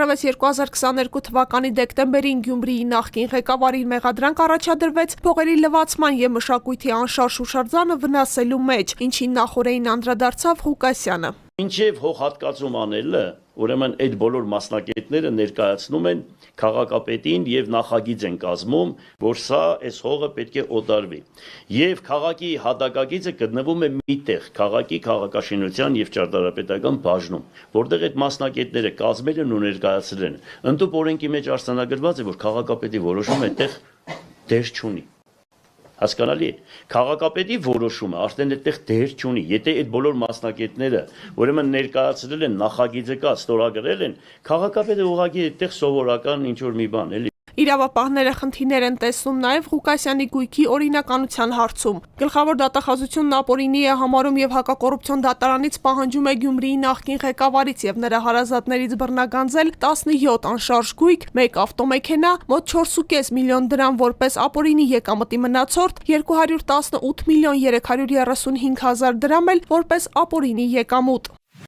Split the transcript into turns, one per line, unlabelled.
Առավես 2022 թվականի դեկտեմբերին Գյումրիի նախկին ղեկավարին մեղադրանք առաջադրվեց փողերի լվացման և մշակույթի անշարժ հուշարձանը վնասելու մեջ, ինչին նախօրեին անդրադարձավ Ղուկասյանը։
Ինչև հողհատկացում անելը, ուրեմն այդ բոլոր մասնակիցները ներկայացնում են քաղաքապետին եւ նախագիծ են կազմում, որ սա այս հողը պետք է օտարվի։ Եվ քաղաքի հատակագիծը գտնվում է միտեղ, քաղաքի քաղաքաշինության եւ ճարտարապետական բաժնում, որտեղ այդ մասնակիցները կազմել են ու ներկայացրել են։ Ընդդուպ օրենքի մեջ արձանագրված է, որ քաղաքապետի որոշումը այդտեղ դեր չունի։ Հասկանալի է, քաղաքապետի որոշումը արդեն այդտեղ դեր չունի, եթե այդ բոլոր մասնակիցները ուրեմն ներկայացրել են նախագիծը կա, ստորագրել են, քաղաքապետը ուղղակի այդտեղ սովորական ինչ-որ մի բան, էլի։
Իրավապահները խնդիրներ են տեսնում նաև Ղուկասյանի գույքի օրինականության հարցում։ Գլխավոր դատախազությունն ապօրինի է համարում եւ հակակոռուպցիոն դատարանից պահանջում է Գյումրիի նախկին ղեկավարից եւ նրա հարազատներից բռնագանձել 17 անշարժ գույք, 1 ավտոմեքենա, մոտ 4.5 միլիոն դրամ որպես ապօրինի եկամտի մնացորդ, 218 միլիոն 335 հազար դրամ էլ որպես ապօրինի եկամուտ։